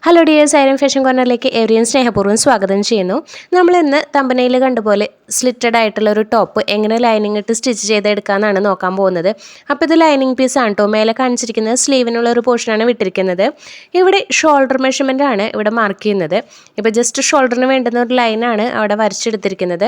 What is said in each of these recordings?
Hello dears, iron fashion കോർണറിലേക്ക് ഏവരെയും സ്നേഹപൂർവ്വം സ്വാഗതം ചെയ്യുന്നു. നമ്മൾ ഇന്ന് തമ്പനയിൽ കണ്ടുപോലെ സ്ലിറ്റഡ് ആയിട്ടുള്ള ഒരു ടോപ്പ് എങ്ങനെ ലൈനിങ് ഇട്ട് സ്റ്റിച്ച് ചെയ്തെടുക്കാമെന്നാണ് നോക്കാൻ പോകുന്നത്. അപ്പോൾ ഇത് ലൈനിങ് പീസ് ആണ് കേട്ടോ. മേലെ കാണിച്ചിരിക്കുന്നത് സ്ലീവിനുള്ള ഒരു പോർഷനാണ് വിട്ടിരിക്കുന്നത്. ഇവിടെ ഷോൾഡർ മെഷർമെൻ്റ് ആണ് ഇവിടെ മാർക്ക് ചെയ്യുന്നത്. ഇപ്പോൾ ജസ്റ്റ് ഷോൾഡറിന് വേണ്ടുന്ന ഒരു ലൈനാണ് അവിടെ വരച്ചെടുത്തിരിക്കുന്നത്.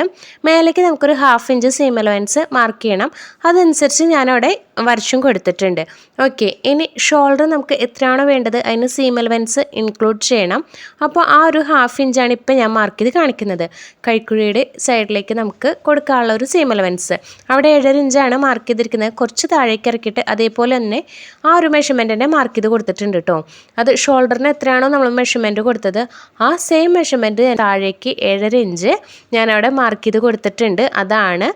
മേലേക്ക് നമുക്കൊരു 1/2 ഇഞ്ച് സീം അലവൻസ് മാർക്ക് ചെയ്യണം. അതനുസരിച്ച് ഞാനവിടെ വരച്ചും കൊടുത്തിട്ടുണ്ട്. ഓക്കെ, ഇനി ഷോൾഡർ നമുക്ക് എത്രയാണോ വേണ്ടത് അതിന് സീം അലവൻസ് ഇൻക്ലൂഡ് ചെയ്യണം. അപ്പോൾ ആ ഒരു 1/2 ഇഞ്ചാണ് ഇപ്പോൾ ഞാൻ മാർക്ക് ചെയ്ത് കാണിക്കുന്നത്. കൈക്കുഴിയുടെ സൈഡിലേക്ക് നമുക്ക് കൊടുക്കാനുള്ള ഒരു സീം അലവൻസ് അവിടെ 7.5 ഇഞ്ചാണ് മാർക്ക് ചെയ്തിരിക്കുന്നത്. കുറച്ച് താഴേക്ക് ഇറക്കിയിട്ട് അതേപോലെ തന്നെ ആ ഒരു മെഷർമെൻറ്റ് തന്നെ മാർക്ക് ചെയ്ത് കൊടുത്തിട്ടുണ്ട് കേട്ടോ. അത് ഷോൾഡറിന് എത്രയാണോ നമ്മൾ മെഷർമെൻറ്റ് കൊടുത്തത് ആ സെയിം മെഷർമെൻറ്റ് താഴേക്ക് 7.5 ഇഞ്ച് ഞാനവിടെ മാർക്ക് ചെയ്ത് കൊടുത്തിട്ടുണ്ട്. അതാണ്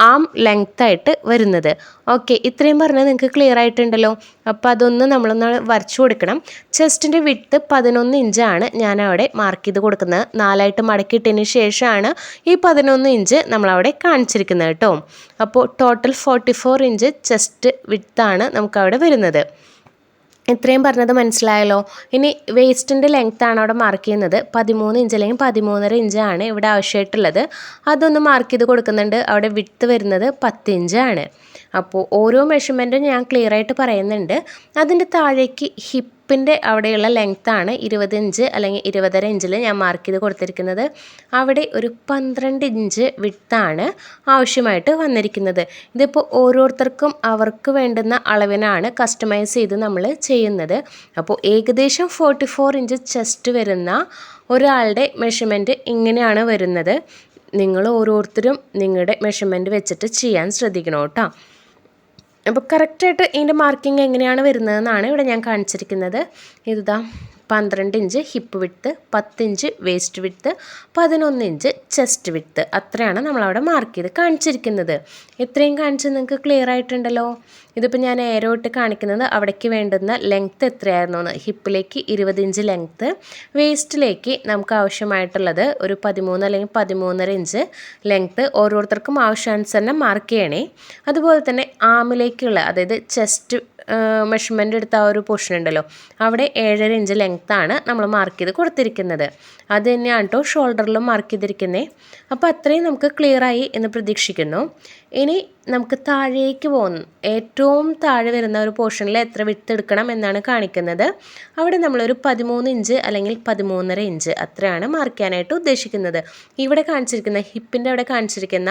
ആം ലെങ്ത് ആയിട്ട് വരുന്നത്. ഓക്കെ, ഇത്രയും പറഞ്ഞാൽ നിങ്ങൾക്ക് ക്ലിയർ ആയിട്ടുണ്ടല്ലോ. അപ്പോൾ അതൊന്ന് നമ്മളൊന്ന് വരച്ചു കൊടുക്കണം. ചെസ്റ്റിൻ്റെ വിഡ്ത്ത് 11 ഇഞ്ചാണ് ഞാനവിടെ മാർക്ക് ചെയ്ത് കൊടുക്കുന്നത്. 4ആയിട്ട് മടക്കിയിട്ടതിന് ശേഷമാണ് ഈ 11 ഇഞ്ച് നമ്മളവിടെ കാണിച്ചിരിക്കുന്നത് കേട്ടോ. അപ്പോൾ ടോട്ടൽ 44 ഇഞ്ച് ചെസ്റ്റ് വിഡ്ത്താണ് നമുക്കവിടെ വരുന്നത്. ഇത്രയും പറഞ്ഞത് മനസ്സിലായല്ലോ. ഇനി വേസ്റ്റിൻ്റെ ലെങ്ത്താണ് അവിടെ മാർക്ക് ചെയ്യുന്നത്. 13 ഇഞ്ച് അല്ലെങ്കിൽ 13.5 ഇഞ്ചാണ് ഇവിടെ ആവശ്യമായിട്ടുള്ളത്. അതൊന്ന് മാർക്ക് ചെയ്ത് കൊടുക്കുന്നുണ്ട്. അവിടെ വിഡ്ത്ത് വരുന്നത് 10 ഇഞ്ചാണ്. അപ്പോൾ ഓരോ മെഷർമെൻറ്റും ഞാൻ ക്ലിയർ ആയിട്ട് പറയുന്നുണ്ട്. അതിൻ്റെ താഴേക്ക് ഹിപ്പിൻ്റെ അവിടെയുള്ള ലെങ്ത്താണ് 20 ഇഞ്ച് അല്ലെങ്കിൽ 20.5 ഇഞ്ചിൽ ഞാൻ മാർക്ക് ചെയ്ത് കൊടുത്തിരിക്കുന്നത്. അവിടെ ഒരു 12 ഇഞ്ച് വിഡ്ത്താണ് ആവശ്യമായിട്ട് വന്നിരിക്കുന്നത്. ഇതിപ്പോൾ ഓരോരുത്തർക്കും അവർക്ക് വേണ്ടുന്ന അളവിനാണ് കസ്റ്റമൈസ് ചെയ്ത് നമ്മൾ ചെയ്യുന്നത്. അപ്പോൾ ഏകദേശം 44 ഇഞ്ച് ചെസ്റ്റ് വരുന്ന ഒരാളുടെ മെഷർമെൻറ്റ് ഇങ്ങനെയാണ് വരുന്നത്. നിങ്ങൾ ഓരോരുത്തരും നിങ്ങളുടെ മെഷർമെൻറ്റ് വെച്ചിട്ട് ചെയ്യാൻ ശ്രദ്ധിക്കണം കേട്ടോ. അപ്പോൾ കറക്റ്റായിട്ട് ഇതിൻ്റെ മാർക്കിംഗ് എങ്ങനെയാണ് വരുന്നതെന്നാണ് ഇവിടെ ഞാൻ കാണിച്ചിരിക്കുന്നത്. ഇതാ 12 inch hip width, 10 inch waste width, 11 inch chest width. അത്രയാണ് നമ്മളവിടെ മാർക്ക് ചെയ്ത് കാണിച്ചിരിക്കുന്നത്. ഇത്രയും കാണിച്ച് നിങ്ങൾക്ക് ക്ലിയർ ആയിട്ടുണ്ടല്ലോ. ഇതിപ്പോൾ ഞാൻ ഏരോ ഇട്ട് കാണിക്കുന്നത് അവിടേക്ക് വേണ്ടുന്ന ലെങ്ത്ത് എത്രയായിരുന്നു എന്ന്. ഹിപ്പിലേക്ക് 20 ഇഞ്ച് ലെങ്ത്ത്, വേസ്റ്റിലേക്ക് നമുക്ക് ആവശ്യമായിട്ടുള്ളത് ഒരു 13 അല്ലെങ്കിൽ 13.5 ഇഞ്ച് ലെങ്ത്ത്. ഓരോരുത്തർക്കും ആവശ്യാനുസരണം മാർക്ക് ചെയ്യണേ. അതുപോലെ തന്നെ ആമിലേക്കുള്ള, അതായത് ചെസ്റ്റ് മെഷർമെൻ്റ് എടുത്ത ആ ഒരു പോർഷൻ ഉണ്ടല്ലോ, അവിടെ 7.5 ഇഞ്ച് ലെങ്ത്താണ് നമ്മൾ മാർക്ക് ചെയ്ത് കൊടുത്തിരിക്കുന്നത്. അത് തന്നെയാണ് കേട്ടോ ഷോൾഡറിലും മാർക്ക് ചെയ്തിരിക്കുന്നത്. അപ്പോൾ അത്രയും നമുക്ക് ക്ലിയറായി എന്ന് പ്രതീക്ഷിക്കുന്നു. ഇനി നമുക്ക് താഴേക്ക് പോകുന്നു. ഏറ്റവും താഴെ വരുന്ന ഒരു പോർഷനിൽ എത്ര വിഡ്ത്ത് എടുക്കണം എന്നാണ് കാണിക്കുന്നത്. അവിടെ നമ്മളൊരു 13 ഇഞ്ച് അല്ലെങ്കിൽ 13.5 ഇഞ്ച് അത്രയാണ് മാർക്ക് ചെയ്യാനായിട്ട് ഉദ്ദേശിക്കുന്നത്. ഇവിടെ കാണിച്ചിരിക്കുന്ന ഹിപ്പിൻ്റെ അവിടെ കാണിച്ചിരിക്കുന്ന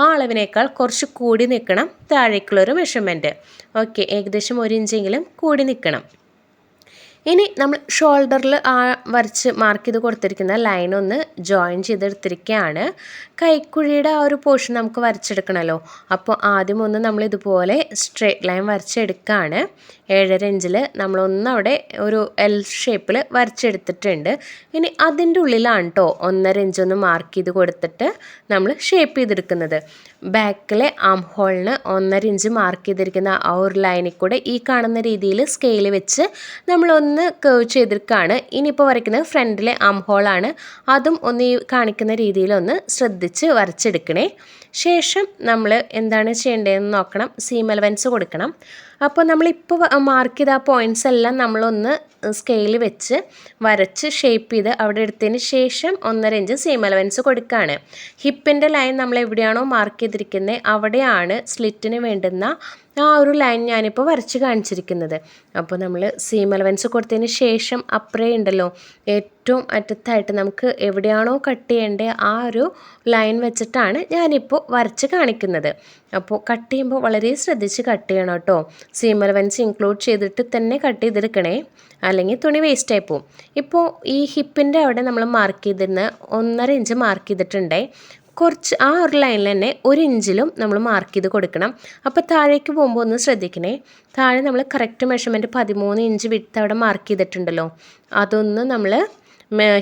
ആ അളവിനേക്കാൾ കുറച്ച് കൂടി നിൽക്കണം താഴേക്കുള്ളൊരു മെഷർമെൻറ്റ്. ഓക്കെ, ഏകദേശം 1 ഇഞ്ചെങ്കിലും കൂടി നിൽക്കണം. ഇനി നമ്മൾ ഷോൾഡറിൽ വരച്ച് മാർക്ക് ചെയ്ത് കൊടുത്തിരിക്കുന്ന ലൈൻ ഒന്ന് ജോയിൻ ചെയ്തെടുത്തിരിക്കുകയാണ്. കൈക്കുഴിയുടെ ആ ഒരു പോർഷൻ നമുക്ക് വരച്ചെടുക്കണമല്ലോ. അപ്പോൾ ആദ്യം ഒന്ന് നമ്മൾ ഇതുപോലെ സ്ട്രേറ്റ് ലൈൻ വരച്ചെടുക്കുകയാണ്. 7.5 ഇഞ്ചിൽ നമ്മളൊന്ന് അവിടെ ഒരു എൽ ഷേപ്പിൽ വരച്ചെടുത്തിട്ടുണ്ട്. ഇനി അതിൻ്റെ ഉള്ളിലാണ് കേട്ടോ 1.5 ഇഞ്ചൊന്ന് മാർക്ക് ചെയ്ത് കൊടുത്തിട്ട് നമ്മൾ ഷേപ്പ് ചെയ്തെടുക്കുന്നത്. ബാക്കിലെ ആം ഹോളിന് 1.5 ഇഞ്ച് മാർക്ക് ചെയ്തിരിക്കുന്ന ആ ഒരു ലൈനിൽ കൂടെ ഈ കാണുന്ന രീതിയിൽ സ്കെയിൽ വെച്ച് നമ്മളൊന്ന് കർവ് ചെയ്തെടുക്കുകയാണ്. ഇനിയിപ്പോൾ വരയ്ക്കുന്നത് ഫ്രണ്ടിലെ ആം ഹോളാണ്. അതും ഒന്ന് ഈ കാണിക്കുന്ന രീതിയിലൊന്ന് ശ്രദ്ധിച്ച് വരച്ചെടുക്കണേ. ശേഷം നമ്മൾ എന്താണ് ചെയ്യേണ്ടതെന്ന് നോക്കണം. സീം അലവൻസ് കൊടുക്കണം. അപ്പോൾ നമ്മളിപ്പോൾ മാർക്ക് ചെയ്ത ആ പോയിൻറ്റ്സ് എല്ലാം നമ്മളൊന്ന് സ്കെയിൽ വെച്ച് വരച്ച് ഷേപ്പ് ചെയ്ത് അവിടെ എടുത്തതിന് ശേഷം 1.5 ഇഞ്ച് സീം അലവൻസ് കൊടുക്കുകയാണ്. ഹിപ്പിൻ്റെ ലൈൻ നമ്മൾ എവിടെയാണോ മാർക്ക് ചെയ്തിരിക്കുന്നത് അവിടെയാണ് സ്ലിറ്റിന് വേണ്ടുന്ന ആ ഒരു ലൈൻ ഞാനിപ്പോൾ വരച്ച് കാണിച്ചിരിക്കുന്നത്. അപ്പോൾ നമ്മൾ സീം അലവൻസ് കൊടുത്തതിന് ശേഷം അപ്പുറേ ഉണ്ടല്ലോ ഏറ്റവും അറ്റത്തായിട്ട് നമുക്ക് എവിടെയാണോ കട്ട് ചെയ്യേണ്ടത് ആ ഒരു ലൈൻ വെച്ചിട്ടാണ് ഞാനിപ്പോൾ വരച്ച് കാണിക്കുന്നത്. അപ്പോൾ കട്ട് ചെയ്യുമ്പോൾ വളരെ ശ്രദ്ധിച്ച് കട്ട് ചെയ്യണം കേട്ടോ. സീം അലവൻസ് ഇൻക്ലൂഡ് ചെയ്തിട്ട് തന്നെ കട്ട് ചെയ്തെടുക്കണേ, അല്ലെങ്കിൽ തുണി വേസ്റ്റായി പോവും. ഇപ്പോൾ ഈ ഹിപ്പിൻ്റെ അവിടെ നമ്മൾ മാർക്ക് ചെയ്തിരുന്ന 1.5 ഇഞ്ച് മാർക്ക് ചെയ്തിട്ടുണ്ടേ. കുറച്ച് ആ ഒരു ലൈനിൽ തന്നെ 1 ഇഞ്ചിലും നമ്മൾ മാർക്ക് ചെയ്ത് കൊടുക്കണം. അപ്പോൾ താഴേക്ക് പോകുമ്പോൾ ഒന്ന് ശ്രദ്ധിക്കണേ. താഴെ നമ്മൾ കറക്റ്റ് മെഷർമെൻറ്റ് 13 ഇഞ്ച് വിഡ്ത്ത് അവിടെ മാർക്ക് ചെയ്തിട്ടുണ്ടല്ലോ. അതൊന്ന് നമ്മൾ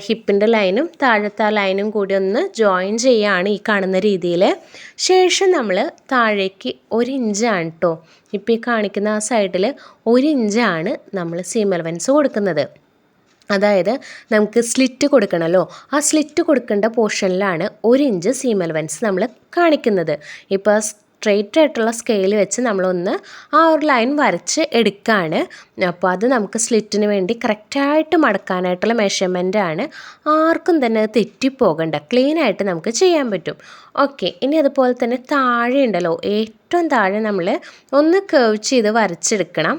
ഹിപ്പിൻ്റെ ലൈനും താഴത്തെ ആ ലൈനും കൂടി ഒന്ന് ജോയിൻ ചെയ്യുകയാണ് ഈ കാണുന്ന രീതിയിൽ. ശേഷം നമ്മൾ താഴേക്ക് 1 ഇഞ്ചാണ് കേട്ടോ. ഇപ്പോൾ ഈ കാണിക്കുന്ന ആ സൈഡിൽ 1 ഇഞ്ചാണ് നമ്മൾ സീം അലവൻസ് കൊടുക്കുന്നത്. അതായത് നമുക്ക് സ്ലിറ്റ് കൊടുക്കണമല്ലോ, ആ സ്ലിറ്റ് കൊടുക്കേണ്ട പോർഷനിലാണ് 1 ഇഞ്ച് സീം അലവൻസ് നമ്മൾ കാണിക്കുന്നത്. ഇപ്പോൾ സ്ട്രെയിറ്റ് ആയിട്ടുള്ള സ്കെയിൽ വെച്ച് നമ്മളൊന്ന് ആ ഒരു ലൈൻ വരച്ച് എടുക്കുകയാണ്. അപ്പോൾ അത് നമുക്ക് സ്ലിറ്റിന് വേണ്ടി കറക്റ്റായിട്ട് മടക്കാനായിട്ടുള്ള മെഷർമെൻ്റ് ആണ്. ആർക്കും തന്നെ അത് തെറ്റിപ്പോകണ്ട, ക്ലീനായിട്ട് നമുക്ക് ചെയ്യാൻ പറ്റും. ഓക്കെ, ഇനി അതുപോലെ തന്നെ താഴെ ഉണ്ടല്ലോ, ഏറ്റവും താഴെ നമ്മൾ ഒന്ന് കേർവ് ചെയ്ത് വരച്ചെടുക്കണം.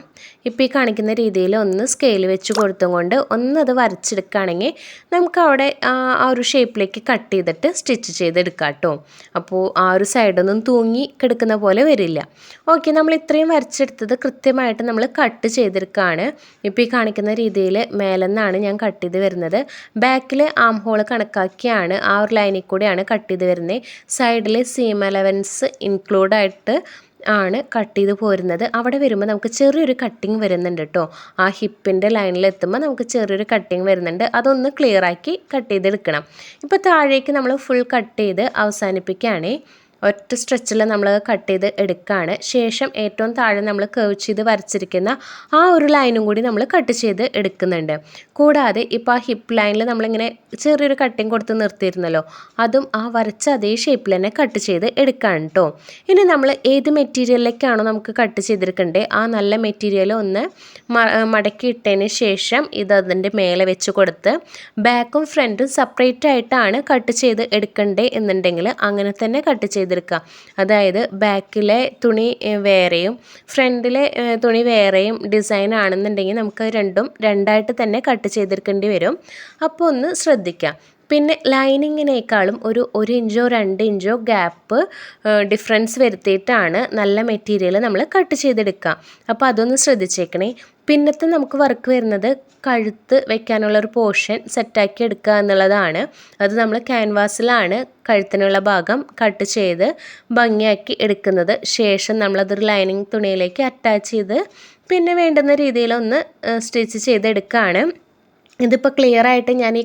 ഇപ്പോൾ ഈ കാണിക്കുന്ന രീതിയിൽ ഒന്ന് സ്കെയിൽ വെച്ച് കൊടുത്തും കൊണ്ട് ഒന്നത് വരച്ചെടുക്കുകയാണെങ്കിൽ നമുക്ക് അവിടെ ആ ഒരു ഷേപ്പിലേക്ക് കട്ട് ചെയ്തിട്ട് സ്റ്റിച്ച് ചെയ്തെടുക്കാം കേട്ടോ. അപ്പോൾ ആ ഒരു സൈഡൊന്നും തൂങ്ങി കിടക്കുന്ന പോലെ വരില്ല. ഓക്കെ, നമ്മൾ ഇത്രയും വരച്ചെടുത്തത് കൃത്യമായിട്ട് നമ്മൾ കട്ട് ചെയ്തെടുക്കുകയാണ്. ഇപ്പോൾ ഈ കാണിക്കുന്ന രീതിയിൽ മേലെന്നാണ് ഞാൻ കട്ട് ചെയ്ത് വരുന്നത്. ബാക്കിൽ ആം ഹോൾ കണക്കാക്കിയാണ് ആ ഒരു ലൈനിൽ കൂടെയാണ് കട്ട് ചെയ്ത് വരുന്നത്. സൈഡിൽ സീം അലവൻസ് ഇൻക്ലൂഡായിട്ട് ആണ് കട്ട് ചെയ്ത് പോരുന്നത്. അവിടെ വരുമ്പോൾ നമുക്ക് ചെറിയൊരു കട്ടിങ് വരുന്നുണ്ട് കേട്ടോ. ആ ഹിപ്പിൻ്റെ ലൈനിൽ എത്തുമ്പോൾ നമുക്ക് ചെറിയൊരു കട്ടിങ് വരുന്നുണ്ട്. അതൊന്ന് ക്ലിയറാക്കി കട്ട് ചെയ്തെടുക്കണം. ഇപ്പോൾ താഴേക്ക് നമ്മൾ ഫുൾ കട്ട് ചെയ്ത് അവസാനിപ്പിക്കുകയാണ്. ഒറ്റ സ്ട്രെച്ചിൽ നമ്മൾ കട്ട് ചെയ്ത് എടുക്കുകയാണ്. ശേഷം ഏറ്റവും താഴെ നമ്മൾ കേർവ് ചെയ്ത് വരച്ചിരിക്കുന്ന ആ ഒരു ലൈനും കൂടി നമ്മൾ കട്ട് ചെയ്ത് എടുക്കുന്നുണ്ട്. കൂടാതെ ഇപ്പോൾ ആ ഹിപ്പ് ലൈനിൽ നമ്മളിങ്ങനെ ചെറിയൊരു കട്ടിങ് കൊടുത്ത് നിർത്തിയിരുന്നല്ലോ, അതും ആ വരച്ച അതേ ഷേപ്പിൽ തന്നെ കട്ട് ചെയ്ത് എടുക്കുകയാണ് കേട്ടോ. ഇനി നമ്മൾ ഏത് മെറ്റീരിയലിലേക്കാണോ നമുക്ക് കട്ട് ചെയ്തെടുക്കേണ്ടത് ആ നല്ല മെറ്റീരിയൽ ഒന്ന് മടക്കി ഇട്ടതിന് ശേഷം ഇത് അതിൻ്റെ മേലെ വെച്ച് കൊടുത്ത് ബാക്കും ഫ്രണ്ടും സെപ്പറേറ്റ് ആയിട്ടാണ് കട്ട് ചെയ്ത് എടുക്കേണ്ടത് എന്നുണ്ടെങ്കിൽ അങ്ങനെ തന്നെ കട്ട് ചെയ്തെടുക്കുക. അതായത് ബാക്കിലെ തുണി വേറെയും ഫ്രണ്ടിലെ തുണി വേറെയും ഡിസൈൻ ആണെന്നുണ്ടെങ്കിൽ നമുക്ക് രണ്ടും രണ്ടായിട്ട് തന്നെ കട്ട് ചെയ്തെടുക്കേണ്ടി വരും. അപ്പോൾ ഒന്ന് ശ്രദ്ധിക്കാം. പിന്നെ ലൈനിങ്ങിനേക്കാളും ഒരു 1 ഇഞ്ചോ 2 ഇഞ്ചോ ഗ്യാപ്പ് ഡിഫറൻസ് വരുത്തിയിട്ടാണ് നല്ല മെറ്റീരിയൽ നമ്മൾ കട്ട് ചെയ്തെടുക്കുക. അപ്പോൾ അതൊന്ന് ശ്രദ്ധിച്ചേക്കണേ. പിന്നത്തെ നമുക്ക് വർക്ക് വരുന്നത് കഴുത്ത് വെക്കാനുള്ള ഒരു പോർഷൻ സെറ്റാക്കി എടുക്കുക എന്നുള്ളതാണ്. അത് നമ്മൾ ക്യാൻവാസിലാണ് കഴുത്തിനുള്ള ഭാഗം കട്ട് ചെയ്ത് ഭംഗിയാക്കി എടുക്കുന്നത്. ശേഷം നമ്മളതൊരു ലൈനിങ് തുണിയിലേക്ക് അറ്റാച്ച് ചെയ്ത് പിന്നെ വേണ്ടുന്ന രീതിയിലൊന്ന് സ്റ്റിച്ച് ചെയ്തെടുക്കുകയാണ്. ഇതിപ്പോൾ ക്ലിയറായിട്ട് ഞാൻ ഈ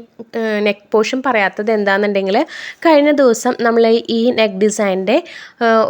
നെക്ക് പോർഷൻ പറയാത്തത് എന്താണെന്നുണ്ടെങ്കിൽ കഴിഞ്ഞ ദിവസം നമ്മൾ ഈ നെക്ക് ഡിസൈൻ്റെ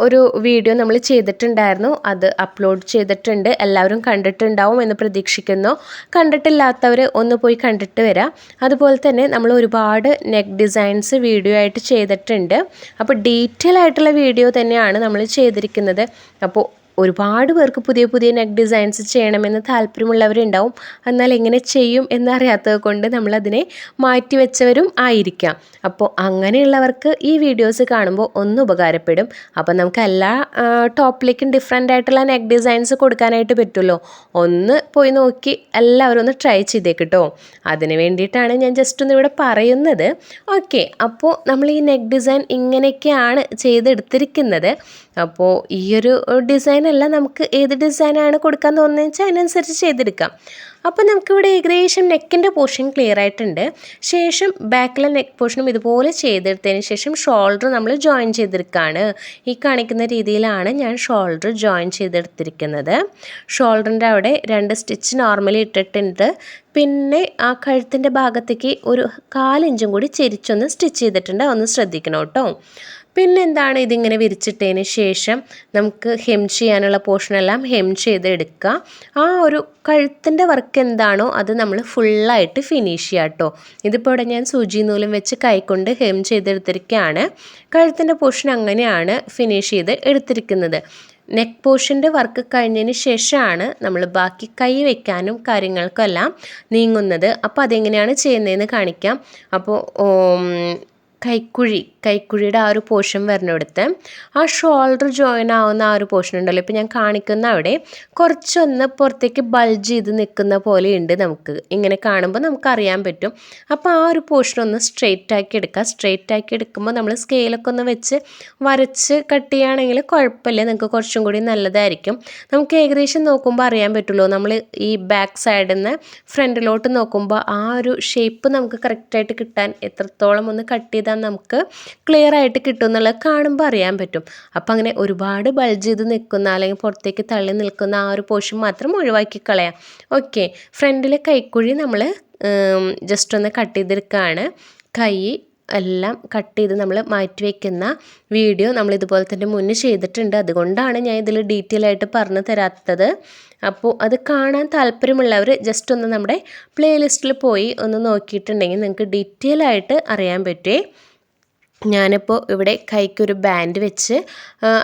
ഒരു വീഡിയോ നമ്മൾ ചെയ്തിട്ടുണ്ടായിരുന്നു. അത് അപ്ലോഡ് ചെയ്തിട്ടുണ്ട്. എല്ലാവരും കണ്ടിട്ടുണ്ടാവും എന്ന് പ്രതീക്ഷിക്കുന്നു. കണ്ടിട്ടില്ലാത്തവർ ഒന്ന് പോയി കണ്ടിട്ട് വരാം. അതുപോലെ തന്നെ നമ്മൾ ഒരുപാട് നെക്ക് ഡിസൈൻസ് വീഡിയോ ആയിട്ട് ചെയ്തിട്ടുണ്ട്. അപ്പോൾ ഡീറ്റെയിൽ ആയിട്ടുള്ള വീഡിയോ തന്നെയാണ് നമ്മൾ ചെയ്തിരിക്കുന്നത്. അപ്പോൾ ഒരുപാട് പേർക്ക് പുതിയ പുതിയ നെക്ക് ഡിസൈൻസ് ചെയ്യണമെന്ന് താല്പര്യമുള്ളവരുണ്ടാവും. എന്നാൽ എങ്ങനെ ചെയ്യും എന്നറിയാത്തത് കൊണ്ട് നമ്മളതിനെ മാറ്റി വെച്ചവരും ആയിരിക്കാം. അപ്പോൾ അങ്ങനെയുള്ളവർക്ക് ഈ വീഡിയോസ് കാണുമ്പോൾ ഒന്ന് ഉപകാരപ്പെടും. അപ്പോൾ നമുക്ക് എല്ലാ ടോപ്പിലേക്കും ഡിഫറെൻ്റ് ആയിട്ടുള്ള നെക്ക് ഡിസൈൻസ് കൊടുക്കാനായിട്ട് പറ്റുമല്ലോ. ഒന്ന് പോയി നോക്കി എല്ലാവരും ഒന്ന് ട്രൈ ചെയ്തേക്കിട്ടോ. അതിന് വേണ്ടിയിട്ടാണ് ഞാൻ ജസ്റ്റ് ഒന്ന് ഇവിടെ പറയുന്നത്. ഓക്കെ, അപ്പോൾ നമ്മൾ ഈ നെക്ക് ഡിസൈൻ ഇങ്ങനെയൊക്കെയാണ് ചെയ്തെടുത്തിരിക്കുന്നത്. അപ്പോൾ ഈ ഒരു ഡിസൈനല്ല, നമുക്ക് ഏത് ഡിസൈനാണ് കൊടുക്കാൻ തോന്നുന്നത് വെച്ചാൽ അതിനനുസരിച്ച് ചെയ്തെടുക്കാം. അപ്പോൾ നമുക്കിവിടെ ഏകദേശം നെക്കിൻ്റെ പോർഷൻ ക്ലിയർ ആയിട്ടുണ്ട്. ശേഷം ബാക്കിലെ നെക്ക് പോർഷനും ഇതുപോലെ ചെയ്തെടുത്തതിന് ശേഷം ഷോൾഡർ നമ്മൾ ജോയിൻ ചെയ്തെടുക്കുകയാണ്. ഈ കാണിക്കുന്ന രീതിയിലാണ് ഞാൻ ഷോൾഡർ ജോയിൻ ചെയ്തെടുത്തിരിക്കുന്നത്. ഷോൾഡറിൻ്റെ അവിടെ 2 സ്റ്റിച്ച് നോർമലി ഇട്ടിട്ടുണ്ട്. പിന്നെ ആ കഴുത്തിൻ്റെ ഭാഗത്തേക്ക് ഒരു 1/4 ഇഞ്ചും കൂടി ചെരിച്ചൊന്ന് സ്റ്റിച്ച് ചെയ്തിട്ടുണ്ട്. ഒന്ന് ശ്രദ്ധിക്കണം കേട്ടോ. പിന്നെന്താണ്, ഇതിങ്ങനെ വിരിച്ചിട്ടതിന് ശേഷം നമുക്ക് ഹെം ചെയ്യാനുള്ള പോർഷനെല്ലാം ഹെം ചെയ്തെടുക്കുക. ആ ഒരു കഴുത്തിൻ്റെ വർക്ക് എന്താണോ അത് നമ്മൾ ഫുള്ളായിട്ട് ഫിനിഷ് ചെയ്യുക കേട്ടോ. ഇതിപ്പോൾ ഇവിടെ ഞാൻ സൂചി നൂലും വെച്ച് കൈകൊണ്ട് ഹെം ചെയ്തെടുത്തിരിക്കുകയാണ്. കഴുത്തിൻ്റെ പോർഷൻ അങ്ങനെയാണ് ഫിനിഷ് ചെയ്ത് എടുത്തിരിക്കുന്നത്. നെക്ക് പോർഷൻ്റെ വർക്ക് കഴിഞ്ഞതിന് ശേഷമാണ് നമ്മൾ ബാക്കി കൈ വയ്ക്കാനും കാര്യങ്ങൾക്കെല്ലാം നീങ്ങുന്നത്. അപ്പോൾ അതെങ്ങനെയാണ് ചെയ്യുന്നതെന്ന് കാണിക്കാം. അപ്പോൾ കൈക്കുഴിയുടെ ആ ഒരു പോർഷൻ വരുന്നിടത്ത് ആ ഷോൾഡർ ജോയിൻ ആവുന്ന ആ ഒരു പോർഷൻ ഉണ്ടല്ലോ, ഇപ്പോൾ ഞാൻ കാണിക്കുന്ന അവിടെ കുറച്ചൊന്ന് പുറത്തേക്ക് ബൾജ് ചെയ്ത് നിൽക്കുന്ന പോലെ ഉണ്ട്. നമുക്ക് ഇങ്ങനെ കാണുമ്പോൾ നമുക്കറിയാൻ പറ്റും. അപ്പോൾ ആ ഒരു പോർഷൻ ഒന്ന് സ്ട്രെയിറ്റ് ആക്കി എടുക്കുക. സ്ട്രെയിറ്റ് ആക്കി എടുക്കുമ്പോൾ നമ്മൾ സ്കെയിലൊക്കെ ഒന്ന് വെച്ച് വരച്ച് കട്ട് ചെയ്യുകയാണെങ്കിൽ കുഴപ്പമില്ല, നിങ്ങൾക്ക് കുറച്ചും കൂടി നല്ലതായിരിക്കും. നമുക്ക് ഏകദേശം നോക്കുമ്പോൾ അറിയാൻ പറ്റുമല്ലോ, നമ്മൾ ഈ ബാക്ക് സൈഡിൽ നിന്ന് ഫ്രണ്ടിലോട്ട് നോക്കുമ്പോൾ ആ ഒരു ഷേപ്പ് നമുക്ക് കറക്റ്റായിട്ട് കിട്ടാൻ എത്രത്തോളം ഒന്ന് കട്ട് ചെയ്താൽ നമുക്ക് ക്ലിയർ ആയിട്ട് കിട്ടും എന്നുള്ളത് കാണുമ്പോൾ അറിയാൻ പറ്റും. അപ്പം അങ്ങനെ ഒരുപാട് ബൾജ് ചെയ്ത് നിൽക്കുന്ന അല്ലെങ്കിൽ പുറത്തേക്ക് തള്ളി നിൽക്കുന്ന ആ ഒരു പോർഷൻ മാത്രം ഒഴിവാക്കി കളയാം. ഓക്കെ, ഫ്രണ്ടിലെ കൈക്കുഴി നമ്മൾ ജസ്റ്റ് ഒന്ന് കട്ട് ചെയ്തെടുക്കുകയാണ്. കൈ എല്ലാം കട്ട് ചെയ്ത് നമ്മൾ മാറ്റി വയ്ക്കുന്ന വീഡിയോ നമ്മൾ ഇതുപോലെ തന്നെ മുന്നേ ചെയ്തിട്ടുണ്ട്. അതുകൊണ്ടാണ് ഞാൻ ഇതിൽ ഡീറ്റെയിൽ ആയിട്ട് പറഞ്ഞു തരാത്തത്. അപ്പോൾ അത് കാണാൻ താല്പര്യമുള്ളവർ ജസ്റ്റ് ഒന്ന് നമ്മുടെ പ്ലേലിസ്റ്റിൽ പോയി ഒന്ന് നോക്കിയിട്ടുണ്ടെങ്കിൽ നിങ്ങൾക്ക് ഡീറ്റെയിൽ ആയിട്ട് അറിയാൻ പറ്റുമേ. ഞാനിപ്പോൾ ഇവിടെ കൈക്കൊരു ബാൻഡ് വെച്ച്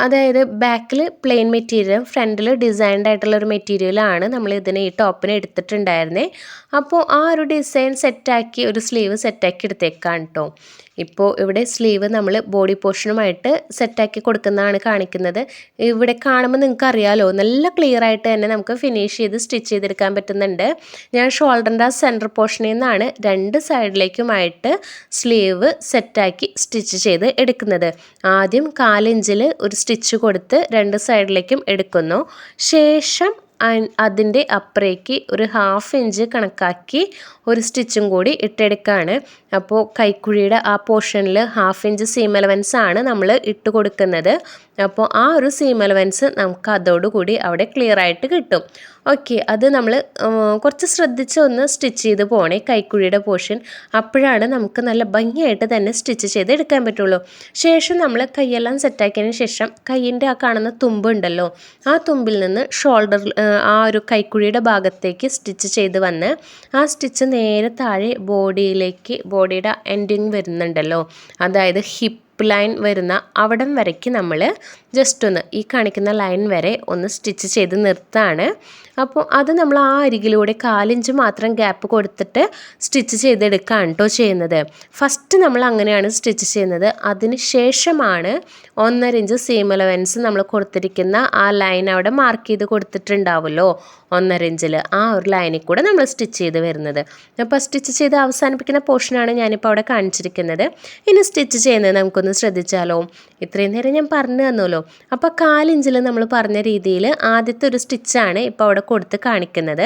അതായത് ബാക്കിൽ പ്ലെയിൻ മെറ്റീരിയൽ ഫ്രണ്ടിൽ ഡിസൈൻഡ് ആയിട്ടുള്ളൊരു മെറ്റീരിയലാണ് നമ്മൾ ഇതിന് ഈ ടോപ്പിന് എടുത്തിട്ടുണ്ടായിരുന്നേ. അപ്പോൾ ആ ഒരു ഡിസൈൻ സെറ്റാക്കി ഒരു സ്ലീവ് സെറ്റാക്കി എടുത്തേക്കാണ് കേട്ടോ. ഇപ്പോൾ ഇവിടെ സ്ലീവ് നമ്മൾ ബോഡി പോർഷനുമായിട്ട് സെറ്റാക്കി കൊടുക്കുന്നതാണ് കാണിക്കുന്നത്. ഇവിടെ കാണുമ്പോൾ നിങ്ങൾക്ക് അറിയാമല്ലോ, നല്ല ക്ലിയർ ആയിട്ട് തന്നെ നമുക്ക് ഫിനിഷ് ചെയ്ത് സ്റ്റിച്ച് ചെയ്തെടുക്കാൻ പറ്റുന്നുണ്ട്. ഞാൻ ഷോൾഡറിൻ്റെ ആ സെൻറ്റർ പോർഷനിൽ നിന്നാണ് രണ്ട് സൈഡിലേക്കുമായിട്ട് സ്ലീവ് സെറ്റാക്കി സ്റ്റിച്ച് ചെയ്ത് എടുക്കുന്നത്. ആദ്യം 4 ഇഞ്ചിൽ ഒരു സ്റ്റിച്ച് കൊടുത്ത് രണ്ട് സൈഡിലേക്കും എടുക്കുന്നു. ശേഷം അതിൻ്റെ അപ്പുറേക്ക് ഒരു 1/2 ഇഞ്ച് കണക്കാക്കി ഒരു സ്റ്റിച്ചും കൂടി ഇട്ടെടുക്കുകയാണ്. അപ്പോൾ കൈക്കുഴിയുടെ ആ പോർഷനിൽ 1/2 ഇഞ്ച് സീം അലവൻസ് ആണ് നമ്മൾ ഇട്ട് കൊടുക്കുന്നത്. അപ്പോൾ ആ ഒരു സീം അലവൻസ് നമുക്ക് അതോടുകൂടി അവിടെ ക്ലിയർ ആയിട്ട് കിട്ടും. ഓക്കെ, അത് നമ്മൾ കുറച്ച് ശ്രദ്ധിച്ച് ഒന്ന് സ്റ്റിച്ച് ചെയ്ത് പോകണേ കൈക്കുഴിയുടെ പോർഷൻ. അപ്പോഴാണ് നമുക്ക് നല്ല ഭംഗിയായിട്ട് തന്നെ സ്റ്റിച്ച് ചെയ്ത് എടുക്കാൻ പറ്റുള്ളൂ. ശേഷം നമ്മൾ കൈയെല്ലാം സെറ്റാക്കിയതിന് ശേഷം കൈയിൻ്റെ ആ കാണുന്ന തുമ്പുണ്ടല്ലോ, ആ തുമ്പിൽ നിന്ന് ഷോൾഡർ ആ ഒരു കൈക്കുഴിയുടെ ഭാഗത്തേക്ക് സ്റ്റിച്ച് ചെയ്ത് വന്ന് ആ സ്റ്റിച്ച് നേരെ താഴെ ബോഡിയുടെ എൻഡിങ് വരുന്നുണ്ടല്ലോ, അതായത് ഹിപ്പ് ലൈൻ വരുന്ന അവിടം വരയ്ക്ക് നമ്മൾ ജസ്റ്റ് ഒന്ന് ഈ കാണിക്കുന്ന ലൈൻ വരെ ഒന്ന് സ്റ്റിച്ച് ചെയ്ത് നിർത്താണ്. അപ്പോൾ അത് നമ്മൾ ആ അരികിലൂടെ 4 ഇഞ്ച് മാത്രം ഗ്യാപ്പ് കൊടുത്തിട്ട് സ്റ്റിച്ച് ചെയ്തെടുക്കുകയാണ് കേട്ടോ ചെയ്യുന്നത്. ഫസ്റ്റ് നമ്മൾ അങ്ങനെയാണ് സ്റ്റിച്ച് ചെയ്യുന്നത്. അതിന് ശേഷമാണ് 1.5 ഇഞ്ച് സീം അലവൻസ് നമ്മൾ കൊടുത്തിരിക്കുന്ന ആ ലൈൻ അവിടെ മാർക്ക് ചെയ്ത് കൊടുത്തിട്ടുണ്ടാവുമല്ലോ 1.5 ഇഞ്ചിൽ, ആ ഒരു ലൈനിൽ കൂടെ നമ്മൾ സ്റ്റിച്ച് ചെയ്ത് വരുന്നത്. അപ്പോൾ സ്റ്റിച്ച് ചെയ്ത് അവസാനിപ്പിക്കുന്ന പോർഷനാണ് ഞാനിപ്പോൾ അവിടെ കാണിച്ചിരിക്കുന്നത്. ഇനി സ്റ്റിച്ച് ചെയ്യുന്നത് നമുക്കൊന്ന് ശ്രദ്ധിച്ചാലോ. ഇത്രയും നേരം ഞാൻ പറഞ്ഞു തന്നല്ലോ. അപ്പോൾ 4 ഇഞ്ചിൽ നമ്മൾ പറഞ്ഞ രീതിയിൽ ആദ്യത്തെ ഒരു സ്റ്റിച്ചാണ് ഇപ്പോൾ അവിടെ കൊടുത്ത് കാണിക്കുന്നത്.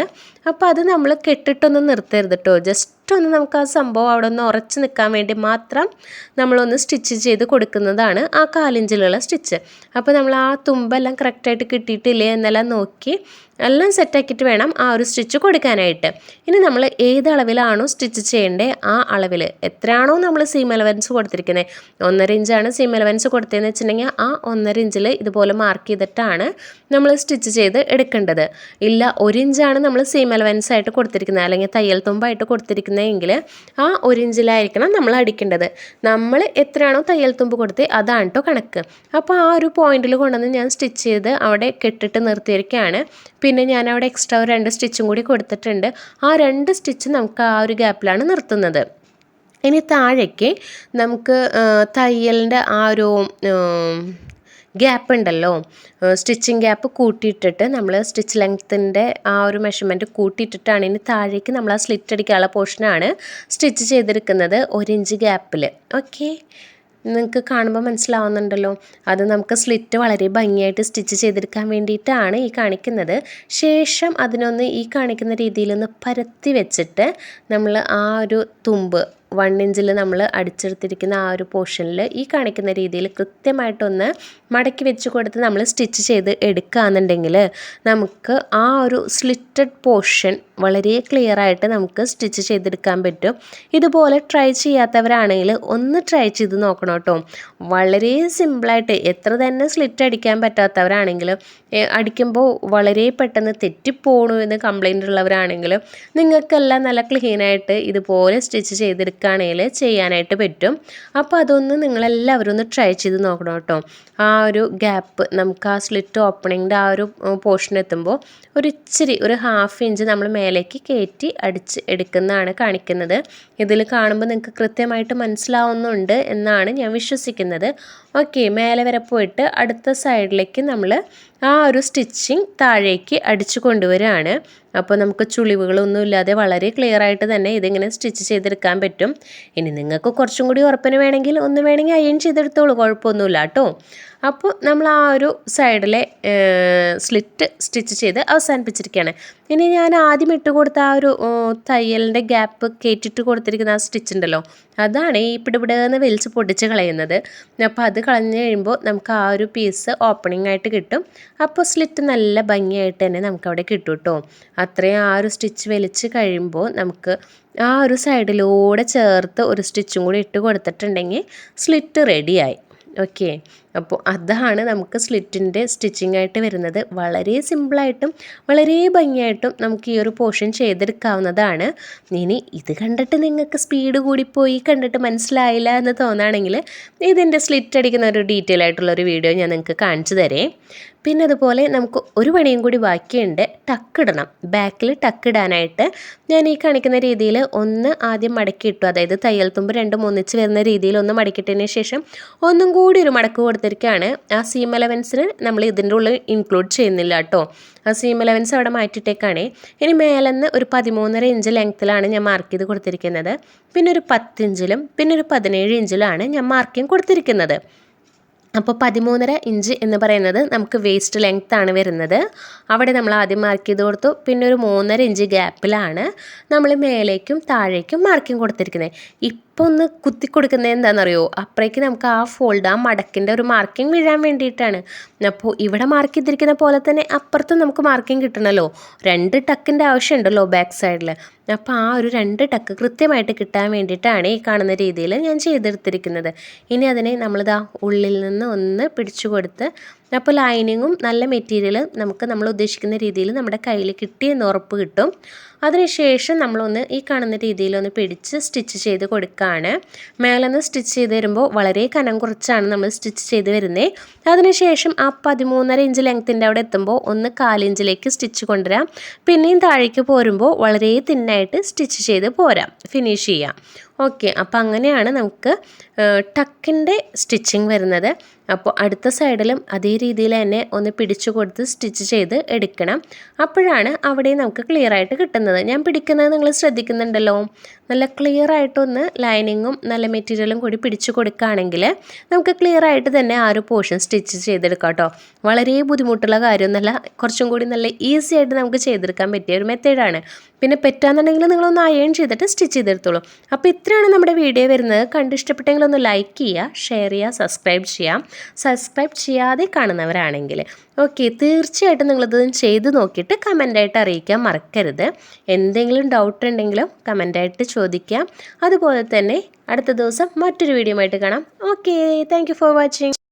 അപ്പോൾ അത് നമ്മൾ കെട്ടിട്ടൊന്നും നിർത്തരുത് കേട്ടോ. ജസ്റ്റ് ഒന്ന് നമുക്ക് ആ സംഭവം അവിടെ ഒന്ന് ഉറച്ച് നിൽക്കാൻ വേണ്ടി മാത്രം നമ്മളൊന്ന് സ്റ്റിച്ച് ചെയ്ത് കൊടുക്കുന്നതാണ് ആ 4 ഇഞ്ചിലുള്ള സ്റ്റിച്ച്. അപ്പോൾ നമ്മൾ ആ തുമ്പെല്ലാം കറക്റ്റായിട്ട് കിട്ടിയിട്ടില്ലേ എന്നെല്ലാം നോക്കി എല്ലാം സെറ്റാക്കിയിട്ട് വേണം ആ ഒരു സ്റ്റിച്ച് കൊടുക്കാനായിട്ട്. ഇനി നമ്മൾ ഏത് അളവിലാണോ സ്റ്റിച്ച് ചെയ്യേണ്ടത് ആ അളവിൽ എത്രയാണോ നമ്മൾ സീം അലവൻസ് കൊടുത്തിരിക്കുന്നത്, 1.5 ഇഞ്ചാണ് സീം അലവൻസ് കൊടുത്തതെന്ന് വെച്ചിട്ടുണ്ടെങ്കിൽ ആ 1.5 ഇഞ്ചിൽ ഇതുപോലെ മാർക്ക് ചെയ്തിട്ടാണ് നമ്മൾ സ്റ്റിച്ച് ചെയ്ത് എടുക്കേണ്ടത്. ഇല്ല 1 ഇഞ്ചാണ് നമ്മൾ സീം അലവൻസ് ആയിട്ട് കൊടുത്തിരിക്കുന്നത് അല്ലെങ്കിൽ തയ്യൽ തുമ്പായിട്ട് കൊടുത്തിരിക്കുന്നതെങ്കിൽ ആ 1 ഇഞ്ചിലായിരിക്കണം നമ്മൾ അടിക്കേണ്ടത്. നമ്മൾ എത്രയാണോ തയ്യൽ തുമ്പ് കൊടുത്തത് അതാണ് കേട്ടോ കണക്ക്. അപ്പോൾ ആ ഒരു പോയിന്റിൽ കൊണ്ടുവന്ന് ഞാൻ സ്റ്റിച്ച് ചെയ്ത് അവിടെ കെട്ടിട്ട് നിർത്തിയിരിക്കുകയാണ്. പിന്നെ ഞാൻ അവിടെ എക്സ്ട്രാ 2 സ്റ്റിച്ചും കൂടി കൊടുത്തിട്ടുണ്ട്. ആ 2 സ്റ്റിച്ച് നമുക്ക് ആ ഒരു ഗ്യാപ്പിലാണ് നിർത്തുന്നത്. ഇനി താഴേക്ക് നമുക്ക് തയ്യലിൻ്റെ ആ ഒരു ഗ്യാപ്പ് ഉണ്ടല്ലോ, സ്റ്റിച്ചിങ് ഗ്യാപ്പ് കൂട്ടിയിട്ടിട്ട് നമ്മൾ സ്റ്റിച്ച് ലെങ്ത്തിൻ്റെ ആ ഒരു മെഷർമെൻറ്റ് കൂട്ടിയിട്ടിട്ടാണ് ഇനി താഴേക്ക് നമ്മൾ ആ സ്ലിറ്റ് അടിക്കാനുള്ള പോർഷനാണ് സ്റ്റിച്ച് ചെയ്തെടുക്കുന്നത് 1 ഇഞ്ച് ഗ്യാപ്പിൽ. ഓക്കെ, നിങ്ങൾക്ക് കാണുമ്പോൾ മനസ്സിലാവുന്നുണ്ടല്ലോ. അത് നമുക്ക് സ്ലിറ്റ് വളരെ ഭംഗിയായിട്ട് സ്റ്റിച്ച് ചെയ്തെടുക്കാൻ വേണ്ടിയിട്ടാണ് ഈ കാണിക്കുന്നത്. ശേഷം അതിനൊന്ന് ഈ കാണിക്കുന്ന രീതിയിലൊന്ന് പരത്തി വെച്ചിട്ട് നമ്മൾ ആ ഒരു തുമ്പ് 1 ഇഞ്ചിൽ നമ്മൾ അടിച്ചെടുത്തിരിക്കുന്ന ആ ഒരു പോർഷനിൽ ഈ കാണിക്കുന്ന രീതിയിൽ കൃത്യമായിട്ടൊന്ന് മടക്കി വെച്ച് കൊടുത്ത് നമ്മൾ സ്റ്റിച്ച് ചെയ്ത് എടുക്കുകയാണെന്നുണ്ടെങ്കിൽ നമുക്ക് ആ ഒരു സ്ലിറ്റഡ് പോർഷൻ വളരെ ക്ലിയർ ആയിട്ട് നമുക്ക് സ്റ്റിച്ച് ചെയ്തെടുക്കാൻ പറ്റും. ഇതുപോലെ ട്രൈ ചെയ്യാത്തവരാണെങ്കിൽ ഒന്ന് ട്രൈ ചെയ്ത് നോക്കണം കേട്ടോ. വളരെ സിമ്പിളായിട്ട് എത്ര തന്നെ സ്ലിറ്റ് അടിക്കാൻ പറ്റാത്തവരാണെങ്കിൽ അടിക്കുമ്പോൾ വളരെ പെട്ടെന്ന് തെറ്റിപ്പോണു എന്ന് കംപ്ലൈൻ്റ് ഉള്ളവരാണെങ്കിൽ നിങ്ങൾക്കെല്ലാം നല്ല ക്ലീനായിട്ട് ഇതുപോലെ സ്റ്റിച്ച് ചെയ്തെടുക്കുകയാണെങ്കിൽ ചെയ്യാനായിട്ട് പറ്റും. അപ്പോൾ അതൊന്ന് നിങ്ങളെല്ലാവരും ഒന്ന് ട്രൈ ചെയ്ത് നോക്കണം കേട്ടോ. ആ ഒരു ഗ്യാപ്പ് നമുക്ക് ആ സ്ലിറ്റ് ഓപ്പണിങ്ങിൻ്റെ ആ ഒരു പോർഷൻ എത്തുമ്പോൾ ഒരു ഇച്ചിരി ഒരു 1/2 ഇഞ്ച് നമ്മൾ മേലേക്ക് കയറ്റി അടിച്ച് എടുക്കുന്നതാണ് കാണിക്കുന്നത്. ഇതിൽ കാണുമ്പോൾ നിങ്ങൾക്ക് കൃത്യമായിട്ട് മനസ്സിലാവുന്നുണ്ട് എന്നാണ് ഞാൻ വിശ്വസിക്കുന്നത്. ഓക്കെ, മേലെ വരെ പോയിട്ട് അടുത്ത സൈഡിലേക്ക് നമ്മൾ ആ ഒരു സ്റ്റിച്ചിങ് താഴേക്ക് അടിച്ചു കൊണ്ടുവരികയാണ്. അപ്പോൾ നമുക്ക് ചുളിവുകളൊന്നും ഇല്ലാതെ വളരെ ക്ലിയർ ആയിട്ട് തന്നെ ഇതിങ്ങനെ സ്റ്റിച്ച് ചെയ്തെടുക്കാൻ പറ്റും. ഇനി നിങ്ങൾക്ക് കുറച്ചും കൂടി ഉറപ്പിന് വേണമെങ്കിൽ അയൺ ചെയ്തെടുത്തോളൂ, കുഴപ്പമൊന്നുമില്ല കേട്ടോ. അപ്പോൾ നമ്മൾ ആ ഒരു സൈഡിലെ സ്ലിറ്റ് സ്റ്റിച്ച് ചെയ്ത് അവസാനിപ്പിച്ചിരിക്കുകയാണ്. ഇനി ഞാൻ ആദ്യം ഇട്ട് കൊടുത്ത ആ ഒരു തയ്യലിൻ്റെ ഗ്യാപ്പ് കയറ്റിട്ട് കൊടുത്തിരിക്കുന്ന ആ സ്റ്റിച്ച് ഉണ്ടല്ലോ, അതാണ് ഈ പിടിപിടുന്ന് വലിച്ച് പൊടിച്ച് കളയുന്നത്. അപ്പോൾ അത് കളഞ്ഞ് കഴിയുമ്പോൾ നമുക്ക് ആ ഒരു പീസ് ഓപ്പണിംഗ് ആയിട്ട് കിട്ടും. അപ്പോൾ സ്ലിറ്റ് നല്ല ഭംഗിയായിട്ട് തന്നെ നമുക്കവിടെ കിട്ടും കേട്ടോ. അത്രയും ആ ഒരു സ്റ്റിച്ച് വലിച്ച് കഴിയുമ്പോൾ നമുക്ക് ആ ഒരു സൈഡിലൂടെ ചേർത്ത് ഒരു സ്റ്റിച്ചും കൂടി ഇട്ട് കൊടുത്തിട്ടുണ്ടെങ്കിൽ സ്ലിറ്റ് റെഡിയായി. ഓക്കെ, അപ്പോൾ അതാണ് നമുക്ക് സ്ലിറ്റിൻ്റെ സ്റ്റിച്ചിങ് ആയിട്ട് വരുന്നത്. വളരെ സിമ്പിളായിട്ടും വളരെ ഭംഗിയായിട്ടും നമുക്ക് ഈ ഒരു പോർഷൻ ചെയ്തെടുക്കാവുന്നതാണ്. ഇനി ഇത് കണ്ടിട്ട് നിങ്ങൾക്ക് സ്പീഡ് കൂടിപ്പോയി കണ്ടിട്ട് മനസ്സിലായില്ല എന്ന് തോന്നുകയാണെങ്കിൽ ഇതിൻ്റെ സ്ലിറ്റ് അടിക്കുന്ന ഒരു ഡീറ്റെയിൽ ആയിട്ടുള്ളൊരു വീഡിയോ ഞാൻ നിങ്ങൾക്ക് കാണിച്ചു തരേ. പിന്നെ അതുപോലെ നമുക്ക് ഒരു പണിയും കൂടി ബാക്കിയുണ്ട്, ടക്കിടണം. ബാക്കിൽ ടക്കിടാനായിട്ട് ഞാൻ ഈ കാണിക്കുന്ന രീതിയിൽ ഒന്ന് ആദ്യം മടക്കിയിട്ടു, അതായത് തയ്യൽ തുമ്പ് രണ്ടും ഒന്നിച്ച് വരുന്ന രീതിയിൽ ഒന്ന് മടക്കിയിട്ടതിന് ശേഷം ഒന്നും കൂടി ഒരു മടക്ക് കൊടുത്തിരിക്കുകയാണ്. ആ സീം അലവൻസിന് നമ്മൾ ഇതിൻ്റെ ഉള്ളിൽ ഇൻക്ലൂഡ് ചെയ്യുന്നില്ല കേട്ടോ. ആ സീം അലവൻസ് അവിടെ മാറ്റിയിട്ടേക്കാണേ. ഇനി മേലെന്ന് ഒരു 13.5 ഇഞ്ച് ലെങ്ത്തിലാണ് ഞാൻ മാർക്ക് ചെയ്ത് കൊടുത്തിരിക്കുന്നത്. പിന്നെ ഒരു 10 ഇഞ്ചിലും പിന്നെ ഒരു 17 ഇഞ്ചിലാണ് ഞാൻ മാർക്കിങ് കൊടുത്തിരിക്കുന്നത്. അപ്പോൾ 13.5 ഇഞ്ച് എന്ന് പറയുന്നത് നമുക്ക് വേസ്റ്റ് ലെങ്ത് ആണ് വരുന്നത്. അവിടെ നമ്മൾ ആദ്യം മാർക്ക് ചെയ്ത് കൊടുത്തു. പിന്നെ ഒരു 3.5 ഇഞ്ച് ഗ്യാപ്പിലാണ് നമ്മൾ മേലേക്കും താഴേക്കും മാർക്കിങ് കൊടുത്തിരിക്കുന്നത്. ഇപ്പോൾ ഒന്ന് കുത്തി കൊടുക്കുന്നത് എന്താണെന്നറിയോ, അപ്പോഴേക്ക് നമുക്ക് ആ ഫോൾഡ്, ആ മടക്കിൻ്റെ ഒരു മാർക്കിങ് വീഴാൻ വേണ്ടിയിട്ടാണ്. അപ്പോൾ ഇവിടെ മാർക്ക് ചെയ്തിരിക്കുന്ന പോലെ തന്നെ അപ്പുറത്തും നമുക്ക് മാർക്കിങ് കിട്ടണമല്ലോ. 2 ടക്കിൻ്റെ ആവശ്യമുണ്ടല്ലോ ബാക്ക് സൈഡിൽ. അപ്പോൾ ആ ഒരു 2 ടക്ക് കൃത്യമായിട്ട് കിട്ടാൻ വേണ്ടിയിട്ടാണ് ഈ കാണുന്ന രീതിയിൽ ഞാൻ ചെയ്തെടുത്തിരിക്കുന്നത്. ഇനി അതിനെ നമ്മളിതാ ഉള്ളിൽ നിന്ന് ഒന്ന് പിടിച്ചു കൊടുത്ത്, അപ്പോൾ ലൈനിങ്ങും നല്ല മെറ്റീരിയൽ നമുക്ക് നമ്മൾ ഉദ്ദേശിക്കുന്ന രീതിയിൽ നമ്മുടെ കയ്യിൽ കിട്ടിയെന്ന് ഉറപ്പ് കിട്ടും. അതിനുശേഷം നമ്മളൊന്ന് ഈ കാണുന്ന രീതിയിലൊന്ന് പിടിച്ച് സ്റ്റിച്ച് ചെയ്ത് കൊടുക്കുകയാണ്. മേലൊന്ന് സ്റ്റിച്ച് ചെയ്ത് വരുമ്പോൾ വളരെ കനം കുറച്ചാണ് നമ്മൾ സ്റ്റിച്ച് ചെയ്ത് വരുന്നത്. അതിനുശേഷം ആ 13.5 ഇഞ്ച് ലെങ്ത്തിൻ്റെ അവിടെ എത്തുമ്പോൾ ഒന്ന് 1/4 ഇഞ്ചിലേക്ക് സ്റ്റിച്ച് കൊണ്ടുവരാം. പിന്നെയും താഴേക്ക് പോരുമ്പോൾ വളരെ തിന്നായിട്ട് സ്റ്റിച്ച് ചെയ്ത് പോരാം, ഫിനിഷ് ചെയ്യാം. ഓക്കെ, അപ്പോൾ അങ്ങനെയാണ് നമുക്ക് ടക്കിൻ്റെ സ്റ്റിച്ചിങ് വരുന്നത്. അപ്പോൾ അടുത്ത സൈഡിലും അതേ രീതിയിൽ തന്നെ ഒന്ന് പിടിച്ചു കൊടുത്ത് സ്റ്റിച്ച് ചെയ്ത് എടുക്കണം. അപ്പോഴാണ് അവിടെ നമുക്ക് ക്ലിയർ ആയിട്ട് കിട്ടുന്നത്. ഞാൻ പിടിക്കുന്നത് നിങ്ങൾ ശ്രദ്ധിക്കുന്നുണ്ടല്ലോ. നല്ല ക്ലിയർ ആയിട്ടൊന്ന് ലൈനിങ്ങും നല്ല മെറ്റീരിയലും കൂടി പിടിച്ചു കൊടുക്കുകയാണെങ്കിൽ നമുക്ക് ക്ലിയർ ആയിട്ട് തന്നെ ആ ഒരു പോർഷൻ സ്റ്റിച്ച് ചെയ്തെടുക്കാം കേട്ടോ. വളരെ ബുദ്ധിമുട്ടുള്ള കാര്യമൊന്നുമല്ല, കുറച്ചും കൂടി നല്ല ഈസി ആയിട്ട് നമുക്ക് ചെയ്തെടുക്കാൻ പറ്റിയ ഒരു മെത്തേഡാണ്. പിന്നെ പറ്റാന്നുണ്ടെങ്കിൽ നിങ്ങളൊന്ന് അയൺ ചെയ്തിട്ട് സ്റ്റിച്ച് ചെയ്തെടുത്തോളൂ. അപ്പോൾ ഇത്രയാണ് നമ്മുടെ വീഡിയോ വരുന്നത്. കണ്ടിഷ്ടപ്പെട്ടെങ്കിൽ ഒന്ന് ലൈക്ക് ചെയ്യുക, ഷെയർ ചെയ്യുക, സബ്സ്ക്രൈബ് ചെയ്യാം. സബ്സ്ക്രൈബ് ചെയ്യാതെ കാണുന്നവരാണെങ്കിൽ ഓക്കെ, തീർച്ചയായിട്ടും നിങ്ങളിത് ചെയ്ത് നോക്കിയിട്ട് കമൻ്റായിട്ട് അറിയിക്കാൻ മറക്കരുത്. എന്തെങ്കിലും ഡൗട്ട് ഉണ്ടെങ്കിലും കമൻ്റായിട്ട് ചോദിക്കാം. അതുപോലെ തന്നെ അടുത്ത ദിവസം മറ്റൊരു വീഡിയോ ആയിട്ട് കാണാം. Okay, thank you for watching.